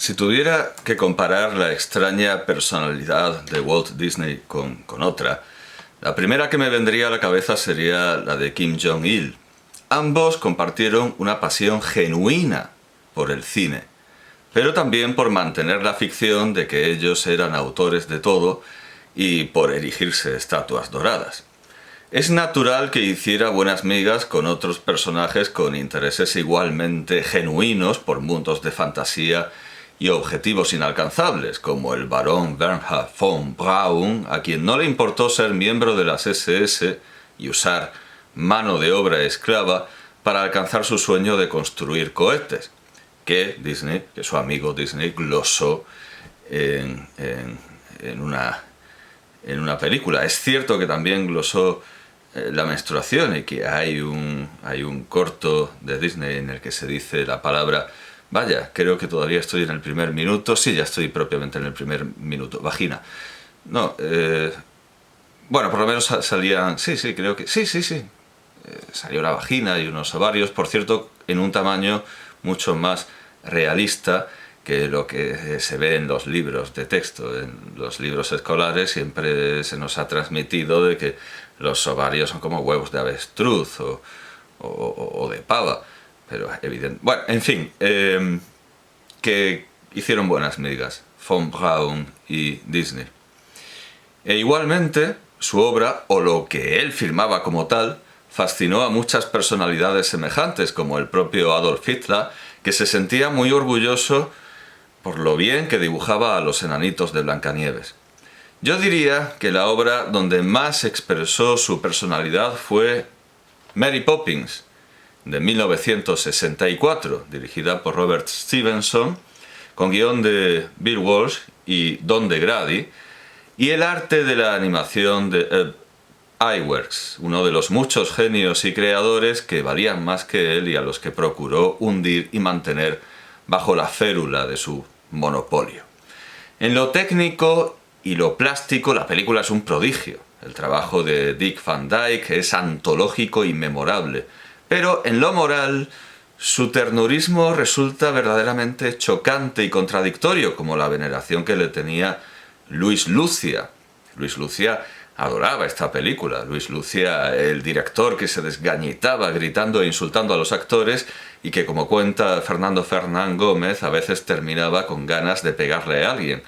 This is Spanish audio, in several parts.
Si tuviera que comparar la extraña personalidad de Walt Disney con otra, la primera que me vendría a la cabeza sería la de Kim Jong-il. Ambos compartieron una pasión genuina por el cine, pero también por mantener la ficción de que ellos eran autores de todo y por erigirse estatuas doradas. Es natural que hiciera buenas migas con otros personajes con intereses igualmente genuinos por mundos de fantasía y objetivos inalcanzables, como el barón Bernhard von Braun, a quien no le importó ser miembro de las SS y usar mano de obra esclava para alcanzar su sueño de construir cohetes, que su amigo Disney glosó en una película. Es cierto que también glosó la menstruación y que hay un corto de Disney en el que se dice la palabra, vaya, creo que todavía estoy en el primer minuto, sí, ya estoy propiamente en el primer minuto, vagina. No, bueno, por lo menos salían, sí, creo que, sí. Salió la vagina y unos ovarios, por cierto, en un tamaño mucho más realista que lo que se ve en los libros de texto. En los libros escolares siempre se nos ha transmitido de que los ovarios son como huevos de avestruz o de pava, pero evidente. Bueno, en fin, que hicieron buenas migas von Braun y Disney. E igualmente, su obra, o lo que él filmaba como tal, fascinó a muchas personalidades semejantes, como el propio Adolf Hitler, que se sentía muy orgulloso por lo bien que dibujaba a los enanitos de Blancanieves. Yo diría que la obra donde más expresó su personalidad fue Mary Poppins, de 1964, dirigida por Robert Stevenson, con guión de Bill Walsh y Don DeGrady, y el arte de la animación de Ed Iwerks, uno de los muchos genios y creadores que valían más que él y a los que procuró hundir y mantener bajo la férula de su monopolio. En lo técnico y lo plástico, la película es un prodigio. El trabajo de Dick Van Dyke es antológico y memorable. Pero en lo moral, su ternurismo resulta verdaderamente chocante y contradictorio, como la veneración que le tenía Luis Lucia. Luis Lucia adoraba esta película. Luis Lucia, el director que se desgañitaba gritando e insultando a los actores y que, como cuenta Fernando Fernán Gómez, a veces terminaba con ganas de pegarle a alguien.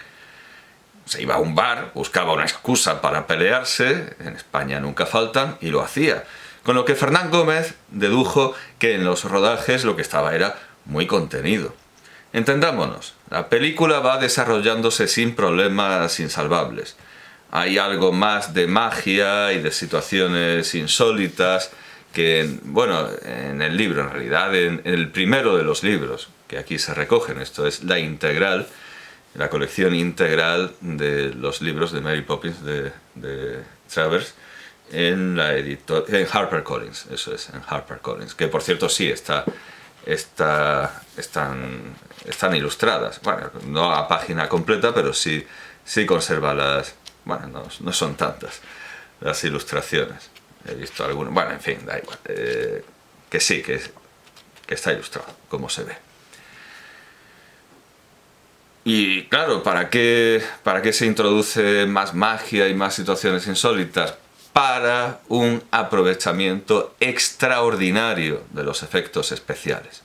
Se iba a un bar, buscaba una excusa para pelearse, en España nunca faltan, y lo hacía. Con lo que Fernán Gómez dedujo que en los rodajes lo que estaba era muy contenido. Entendámonos, la película va desarrollándose sin problemas insalvables. Hay algo más de magia y de situaciones insólitas que, en el libro, en realidad, en el primero de los libros, que aquí se recogen. Esto es la integral, la colección integral de los libros de Mary Poppins de Travers en HarperCollins, eso es, en HarperCollins, que por cierto sí están ilustradas. Bueno, no a página completa, pero sí conserva las... Bueno, no son tantas las ilustraciones. He visto algunas... Bueno, en fin, da igual. Que sí, que está ilustrado, como se ve. Y claro, ¿para qué se introduce más magia y más situaciones insólitas? Para un aprovechamiento extraordinario de los efectos especiales.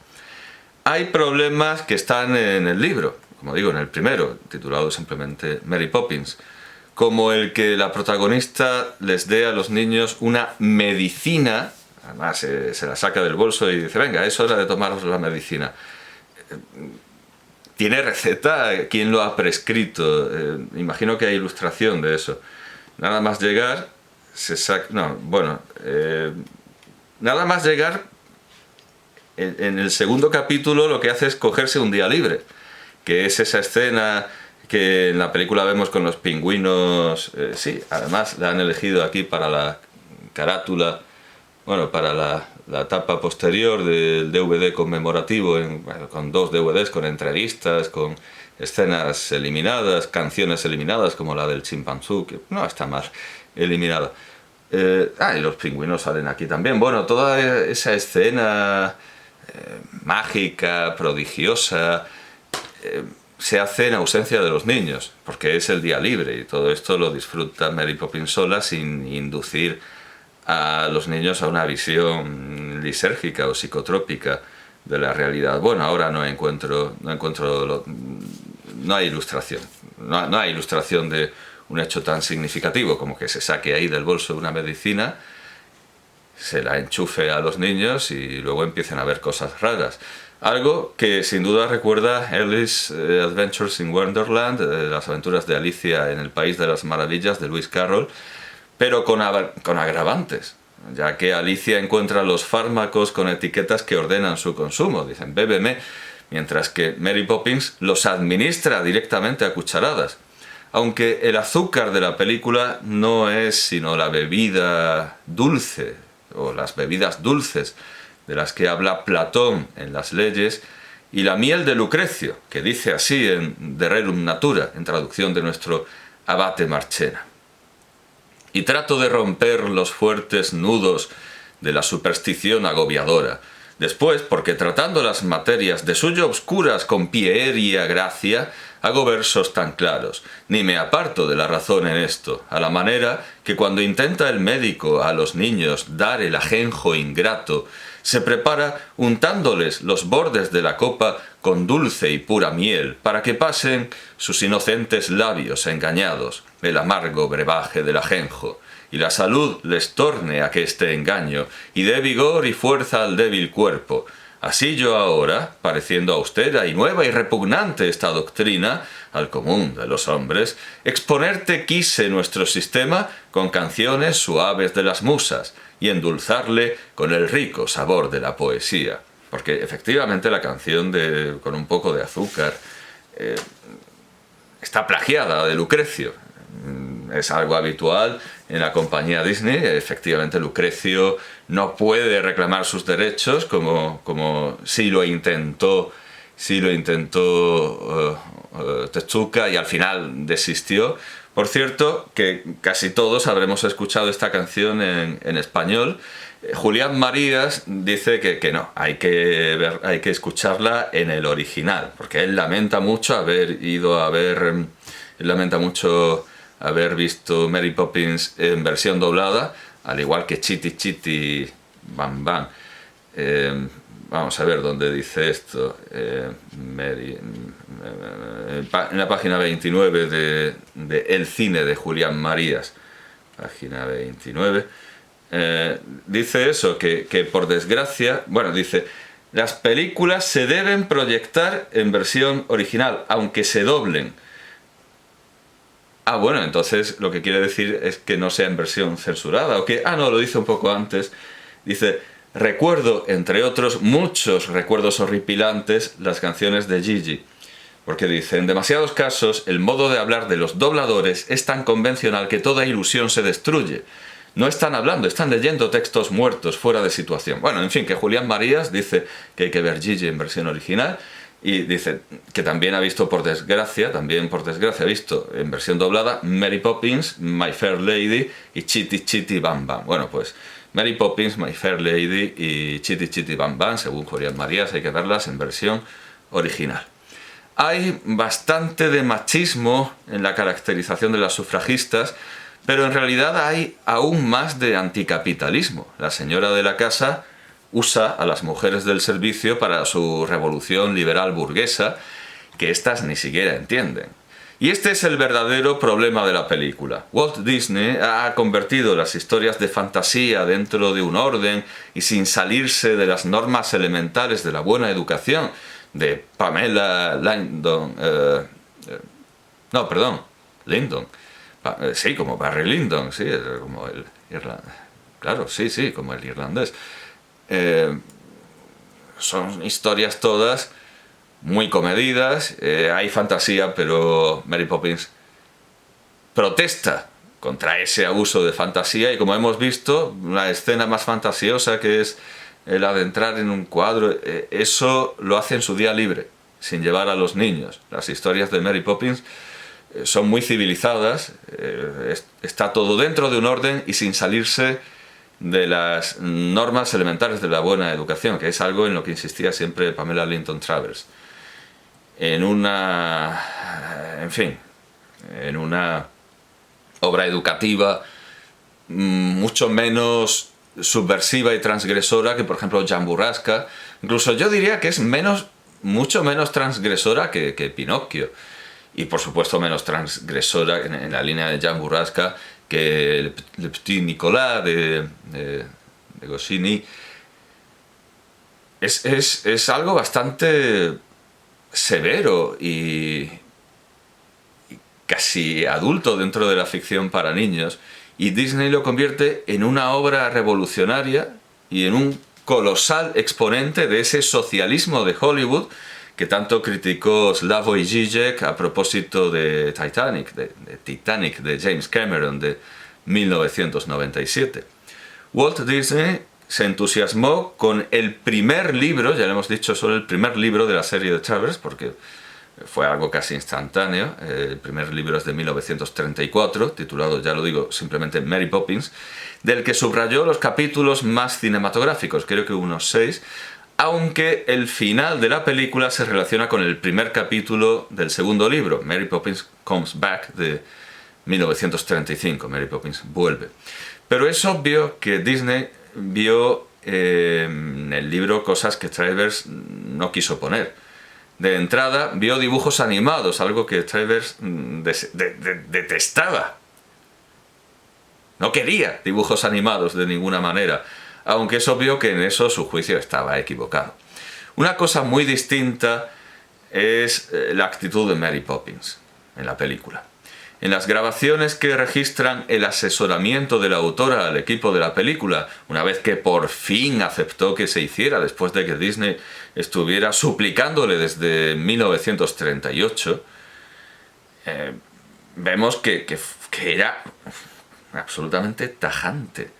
Hay problemas que están en el libro, como digo, en el primero, titulado simplemente Mary Poppins, como el que la protagonista les dé a los niños una medicina, además se la saca del bolso y dice, venga, es hora de tomaros la medicina. ¿Tiene receta? ¿Quién lo ha prescrito? Imagino que hay ilustración de eso. Nada más llegar, nada más llegar, en el segundo capítulo lo que hace es cogerse un día libre, que es esa escena que en la película vemos con los pingüinos. Además la han elegido aquí para la carátula, para la tapa posterior del DVD conmemorativo, con 2 DVDs, con entrevistas, con escenas eliminadas, canciones eliminadas, como la del chimpancú, que no está mal eliminada. Y los pingüinos salen aquí también. Bueno, toda esa escena mágica, prodigiosa, se hace en ausencia de los niños, porque es el día libre y todo esto lo disfruta Mary Poppins sola sin inducir a los niños a una visión lisérgica o psicotrópica de la realidad. Bueno, ahora no hay ilustración. No hay ilustración de un hecho tan significativo como que se saque ahí del bolso una medicina, se la enchufe a los niños y luego empiecen a ver cosas raras. Algo que sin duda recuerda Alice's Adventures in Wonderland, las aventuras de Alicia en el País de las Maravillas de Lewis Carroll, pero con agravantes, ya que Alicia encuentra los fármacos con etiquetas que ordenan su consumo, dicen bébeme, mientras que Mary Poppins los administra directamente a cucharadas. Aunque el azúcar de la película no es sino la bebida dulce, o las bebidas dulces de las que habla Platón en las Leyes, y la miel de Lucrecio, que dice así en De Rerum Natura, en traducción de nuestro abate Marchena. Y trato de romper los fuertes nudos de la superstición agobiadora. Después, porque tratando las materias de suyo obscuras con pieria gracia, hago versos tan claros, ni me aparto de la razón en esto, a la manera que cuando intenta el médico a los niños dar el ajenjo ingrato, se prepara untándoles los bordes de la copa con dulce y pura miel, para que pasen sus inocentes labios engañados el amargo brebaje del ajenjo, y la salud les torne a que este engaño, y dé vigor y fuerza al débil cuerpo. Así yo ahora, pareciendo austera y nueva y repugnante esta doctrina, al común de los hombres, exponerte quise nuestro sistema con canciones suaves de las musas, y endulzarle con el rico sabor de la poesía. Porque efectivamente la canción con un poco de azúcar está plagiada de Lucrecio. Es algo habitual en la compañía Disney. Efectivamente Lucrecio no puede reclamar sus derechos como sí lo intentó Tezuka y al final desistió. Por cierto, que casi todos habremos escuchado esta canción en español. Julián Marías dice que no, hay que escucharla en el original, porque él lamenta mucho haber visto Mary Poppins en versión doblada, al igual que Chitty Chitty Bam Bam. Vamos a ver dónde dice esto. En la página 29 de El Cine de Julián Marías, página 29, dice eso, que por desgracia, dice, las películas se deben proyectar en versión original, aunque se doblen. Bueno, entonces lo que quiere decir es que no sea en versión censurada, o que, no, lo dice un poco antes, dice, recuerdo, entre otros muchos recuerdos horripilantes, las canciones de Gigi, porque dice, en demasiados casos el modo de hablar de los dobladores es tan convencional que toda ilusión se destruye. No están hablando, están leyendo textos muertos, fuera de situación. Bueno, en fin, que Julián Marías dice que hay que ver Gigi en versión original, y dice que también ha visto, por desgracia, ha visto en versión doblada Mary Poppins, My Fair Lady y Chitty Chitty Bam Bam. Bueno, pues Mary Poppins, My Fair Lady y Chitty Chitty Bam Bam, según Julián Marías, hay que verlas en versión original. Hay bastante de machismo en la caracterización de las sufragistas, pero en realidad hay aún más de anticapitalismo. La señora de la casa usa a las mujeres del servicio para su revolución liberal burguesa, que éstas ni siquiera entienden. Y este es el verdadero problema de la película. Walt Disney ha convertido las historias de fantasía dentro de un orden y sin salirse de las normas elementales de la buena educación de Pamela Lyndon, sí, como Barry Lyndon, sí, como el irlandés. Claro, sí, como el irlandés. Son historias todas muy comedidas, hay fantasía, pero Mary Poppins protesta contra ese abuso de fantasía, y como hemos visto, la escena más fantasiosa, que es el adentrar en un cuadro, eso lo hace en su día libre, sin llevar a los niños. Las historias de Mary Poppins son muy civilizadas, está todo dentro de un orden y sin salirse de las normas elementales de la buena educación, que es algo en lo que insistía siempre Pamela Lyndon Travers. en una, en fin, en una obra educativa mucho menos subversiva y transgresora que, por ejemplo, Jamburrasca. Incluso yo diría que es mucho menos transgresora que Pinocchio. Y, por supuesto, menos transgresora en la línea de Jamburrasca que Le Petit Nicolas de Goscinny. Es algo bastante severo y casi adulto dentro de la ficción para niños, y Disney lo convierte en una obra revolucionaria y en un colosal exponente de ese socialismo de Hollywood que tanto criticó Slavoj Žižek a propósito de Titanic de James Cameron de 1997. Walt Disney se entusiasmó con el primer libro, ya le hemos dicho, solo el primer libro de la serie de Travers, porque fue algo casi instantáneo. El primer libro es de 1934, titulado, ya lo digo, simplemente Mary Poppins, del que subrayó los capítulos más cinematográficos, creo que unos 6, aunque el final de la película se relaciona con el primer capítulo del segundo libro, Mary Poppins Comes Back, de 1935, Mary Poppins vuelve. Pero es obvio que Disney vio en el libro cosas que Travers no quiso poner. De entrada, vio dibujos animados, algo que Travers detestaba. No quería dibujos animados de ninguna manera, aunque es obvio que en eso su juicio estaba equivocado. Una cosa muy distinta es la actitud de Mary Poppins en la película. En las grabaciones que registran el asesoramiento de la autora al equipo de la película, una vez que por fin aceptó que se hiciera, después de que Disney estuviera suplicándole desde 1938, vemos que era absolutamente tajante.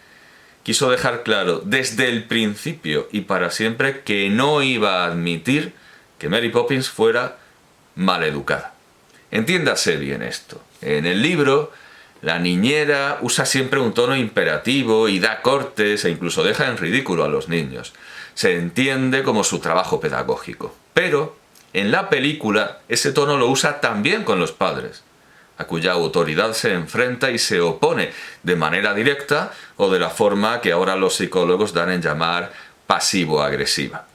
Quiso dejar claro desde el principio y para siempre que no iba a admitir que Mary Poppins fuera maleducada. Entiéndase bien esto. En el libro, la niñera usa siempre un tono imperativo y da cortes e incluso deja en ridículo a los niños. Se entiende como su trabajo pedagógico. Pero en la película ese tono lo usa también con los padres, a cuya autoridad se enfrenta y se opone de manera directa o de la forma que ahora los psicólogos dan en llamar pasivo-agresiva.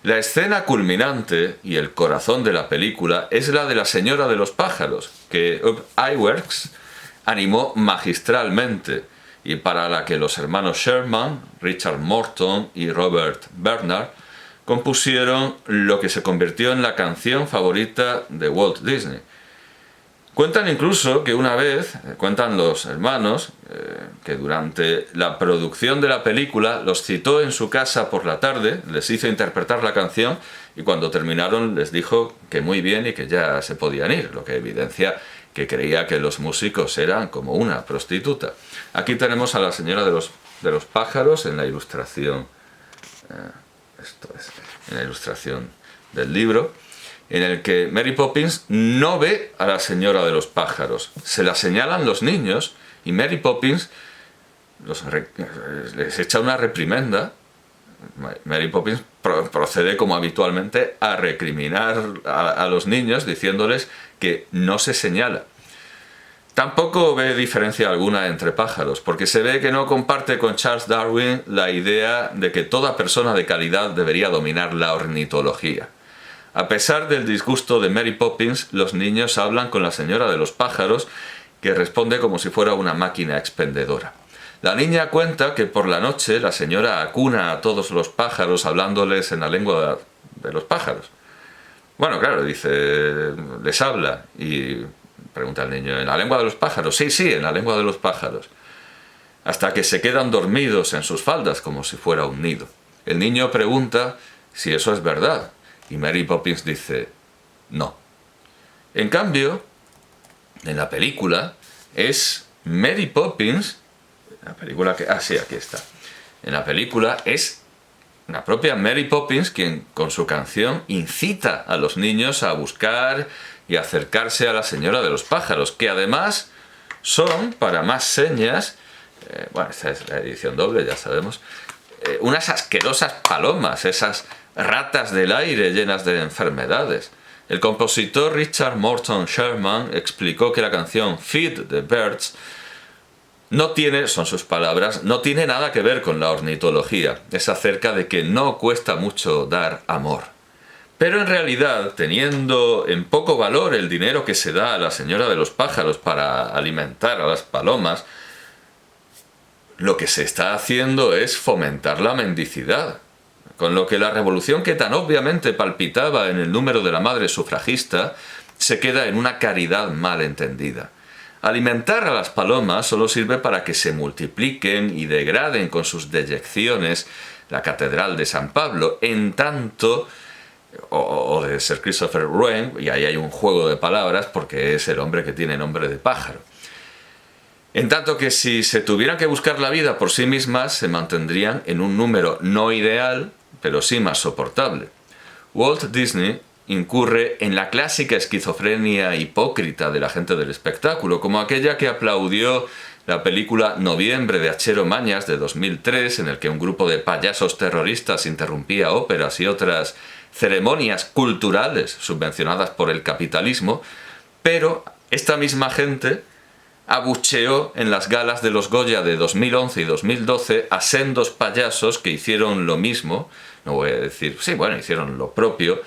La escena culminante y el corazón de la película es la de la señora de los pájaros, que Ub Iwerks animó magistralmente y para la que los hermanos Sherman, Richard Morton y Robert Bernard compusieron lo que se convirtió en la canción favorita de Walt Disney. Cuentan incluso que una vez, cuentan los hermanos, que durante la producción de la película los citó en su casa por la tarde, les hizo interpretar la canción y cuando terminaron les dijo que muy bien y que ya se podían ir, lo que evidencia que creía que los músicos eran como una prostituta. Aquí tenemos a la señora de los pájaros en la ilustración, en la ilustración del libro, en el que Mary Poppins no ve a la señora de los pájaros. Se la señalan los niños y Mary Poppins les echa una reprimenda. Mary Poppins procede, como habitualmente, a recriminar a los niños diciéndoles que no se señala. Tampoco ve diferencia alguna entre pájaros, porque se ve que no comparte con Charles Darwin la idea de que toda persona de calidad debería dominar la ornitología. A pesar del disgusto de Mary Poppins, los niños hablan con la señora de los pájaros, que responde como si fuera una máquina expendedora. La niña cuenta que por la noche la señora acuna a todos los pájaros hablándoles en la lengua de los pájaros. Bueno, claro, dice, les habla y pregunta al niño, ¿en la lengua de los pájaros? Sí, en la lengua de los pájaros. Hasta que se quedan dormidos en sus faldas como si fuera un nido. El niño pregunta si eso es verdad. Y Mary Poppins dice, no. En cambio, en la película, es Mary Poppins, la película que... sí, aquí está. En la película es la propia Mary Poppins quien, con su canción, incita a los niños a buscar y acercarse a la señora de los pájaros, que además son, para más señas, bueno, esta es la edición doble, ya sabemos, unas asquerosas palomas, esas ratas del aire llenas de enfermedades. El compositor Richard Morton Sherman explicó que la canción Feed the Birds no tiene, son sus palabras, no tiene nada que ver con la ornitología. Es acerca de que no cuesta mucho dar amor. Pero en realidad, teniendo en poco valor el dinero que se da a la señora de los pájaros para alimentar a las palomas, lo que se está haciendo es fomentar la mendicidad. Con lo que la revolución que tan obviamente palpitaba en el número de la madre sufragista se queda en una caridad mal entendida. Alimentar a las palomas solo sirve para que se multipliquen y degraden con sus deyecciones la catedral de San Pablo, en tanto, o de Sir Christopher Wren, y ahí hay un juego de palabras porque es el hombre que tiene nombre de pájaro. En tanto que si se tuvieran que buscar la vida por sí mismas, se mantendrían en un número no ideal, pero sí más soportable. Walt Disney incurre en la clásica esquizofrenia hipócrita de la gente del espectáculo, como aquella que aplaudió la película Noviembre de Achero Mañas de 2003, en el que un grupo de payasos terroristas interrumpía óperas y otras ceremonias culturales subvencionadas por el capitalismo, pero esta misma gente abucheó en las galas de los Goya de 2011 y 2012 a sendos payasos que hicieron lo mismo, no voy a decir, sí, bueno, hicieron lo propio,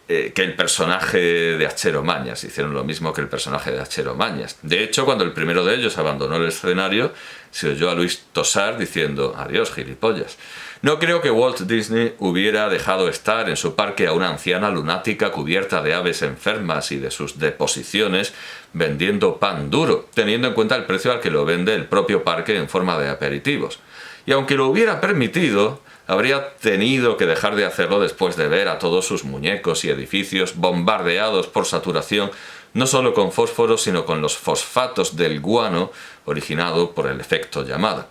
que el personaje de Achero Mañas, hicieron lo mismo que el personaje de Achero Mañas. De hecho, cuando el primero de ellos abandonó el escenario, se oyó a Luis Tosar diciendo «Adiós, gilipollas». No creo que Walt Disney hubiera dejado estar en su parque a una anciana lunática cubierta de aves enfermas y de sus deposiciones vendiendo pan duro, teniendo en cuenta el precio al que lo vende el propio parque en forma de aperitivos. Y aunque lo hubiera permitido, habría tenido que dejar de hacerlo después de ver a todos sus muñecos y edificios bombardeados por saturación, no solo con fósforo, sino con los fosfatos del guano originado por el efecto llamada.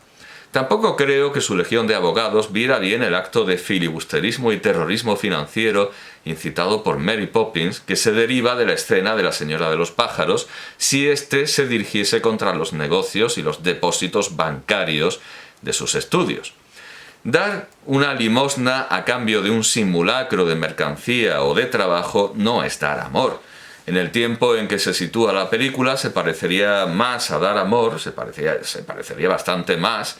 Tampoco creo que su legión de abogados viera bien el acto de filibusterismo y terrorismo financiero incitado por Mary Poppins, que se deriva de la escena de la señora de los pájaros, si éste se dirigiese contra los negocios y los depósitos bancarios de sus estudios. Dar una limosna a cambio de un simulacro de mercancía o de trabajo no es dar amor. En el tiempo en que se sitúa la película se parecería más a dar amor, se parecería bastante más,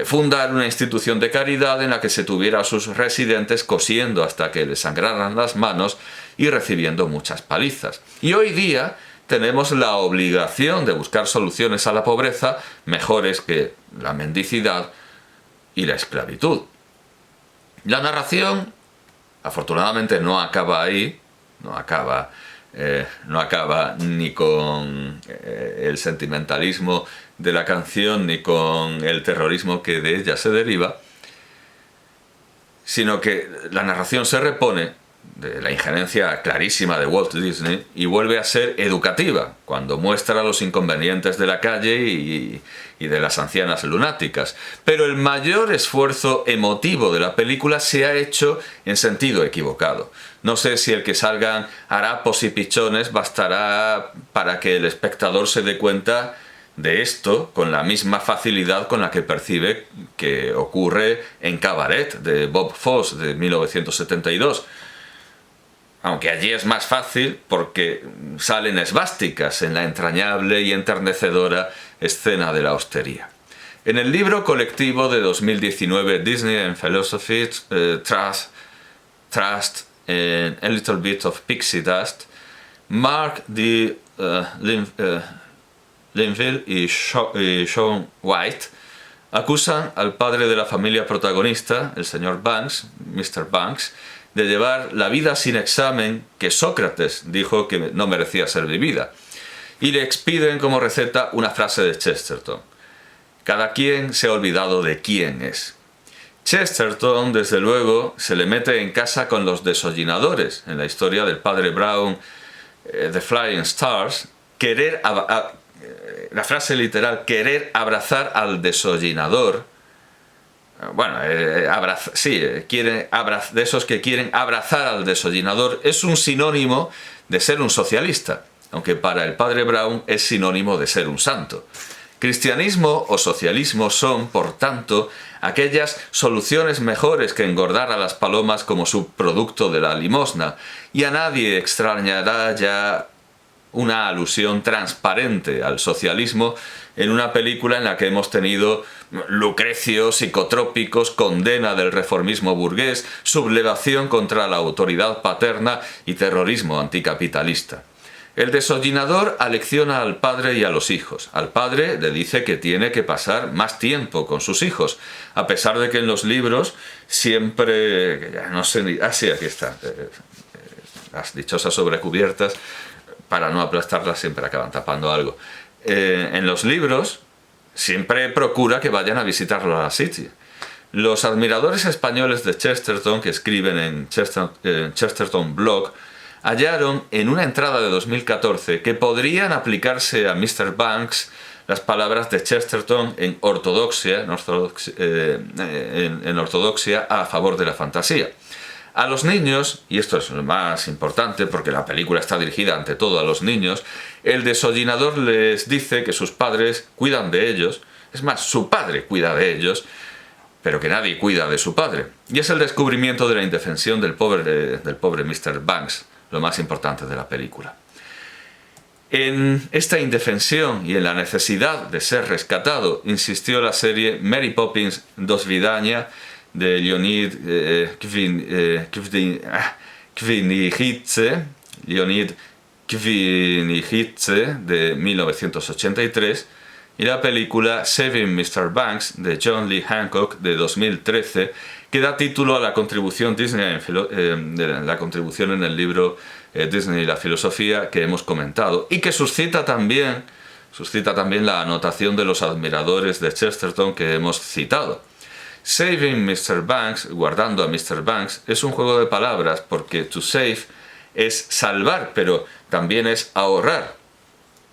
fundar una institución de caridad en la que se tuviera a sus residentes cosiendo hasta que les sangraran las manos y recibiendo muchas palizas. Y hoy día tenemos la obligación de buscar soluciones a la pobreza mejores que la mendicidad y la esclavitud. La narración, afortunadamente, no acaba ahí, no acaba ni con el sentimentalismo de la canción ni con el terrorismo que de ella se deriva, sino que la narración se repone de la injerencia clarísima de Walt Disney y vuelve a ser educativa cuando muestra los inconvenientes de la calle y de las ancianas lunáticas. Pero el mayor esfuerzo emotivo de la película se ha hecho en sentido equivocado. No sé si el que salgan harapos y pichones bastará para que el espectador se dé cuenta de esto con la misma facilidad con la que percibe que ocurre en Cabaret de Bob Fosse de 1972. Aunque allí es más fácil porque salen esvásticas en la entrañable y enternecedora escena de la hostería. En el libro colectivo de 2019 Disney and Philosophy, Trust and a Little Bit of Pixie Dust, Mark D. Linville y Sean White acusan al padre de la familia protagonista, el señor Banks, Mr. Banks, de llevar la vida sin examen que Sócrates dijo que no merecía ser vivida, y le expiden como receta una frase de Chesterton: cada quien se ha olvidado de quién es. Chesterton, desde luego, se le mete en casa con los desollinadores, en la historia del padre Brown, The Flying Stars, la frase literal, querer abrazar al desollinador. Bueno, de esos que quieren abrazar al desollinador, es un sinónimo de ser un socialista, aunque para el padre Brown es sinónimo de ser un santo. Cristianismo o socialismo son, por tanto, aquellas soluciones mejores que engordar a las palomas como subproducto de la limosna, y a nadie extrañará ya una alusión transparente al socialismo en una película en la que hemos tenido lucrecios psicotrópicos, condena del reformismo burgués, sublevación contra la autoridad paterna y terrorismo anticapitalista. El desollinador alecciona al padre y a los hijos. Al padre le dice que tiene que pasar más tiempo con sus hijos, a pesar de que en los libros siempre... no sé, sí, aquí está. Las dichosas sobrecubiertas, para no aplastarlas, siempre acaban tapando algo. En los libros siempre procura que vayan a visitarlo a la City. Los admiradores españoles de Chesterton, que escriben en Chesterton Blog, hallaron en una entrada de 2014 que podrían aplicarse a Mr. Banks las palabras de Chesterton en ortodoxia a favor de la fantasía. A los niños, y esto es lo más importante porque la película está dirigida ante todo a los niños, el desollinador les dice que sus padres cuidan de ellos, es más, su padre cuida de ellos, pero que nadie cuida de su padre. Y es el descubrimiento de la indefensión del pobre Mr. Banks, lo más importante de la película. En esta indefensión y en la necesidad de ser rescatado, insistió la serie Mary Poppins Dos Vidania, de Leonid Kvinichitze de 1983 y la película Saving Mr. Banks de John Lee Hancock de 2013, que da título a la contribución Disney la contribución en el libro Disney y la filosofía que hemos comentado, y que suscita también la anotación de los admiradores de Chesterton que hemos citado. Saving Mr. Banks, guardando a Mr. Banks, es un juego de palabras porque to save es salvar, pero también es ahorrar.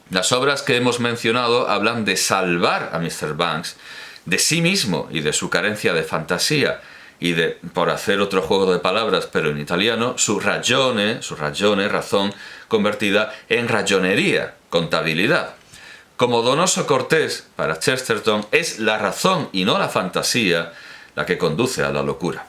Las obras que hemos mencionado hablan de salvar a Mr. Banks de sí mismo y de su carencia de fantasía, y de, por hacer otro juego de palabras pero en italiano, su ragione, razón, convertida en ragionería, contabilidad. Como Donoso Cortés, para Chesterton, es la razón y no la fantasía la que conduce a la locura.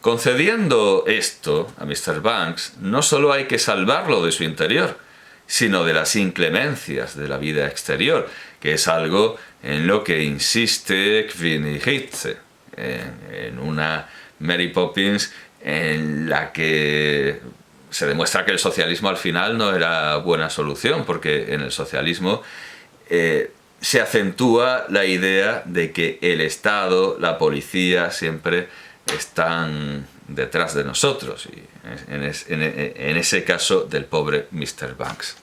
Concediendo esto a Mr. Banks, no solo hay que salvarlo de su interior, sino de las inclemencias de la vida exterior, que es algo en lo que insiste Kvinichitze, en una Mary Poppins en la que se demuestra que el socialismo al final no era buena solución, porque en el socialismo se acentúa la idea de que el Estado, la policía, siempre están detrás de nosotros, y en ese caso del pobre Mr. Banks.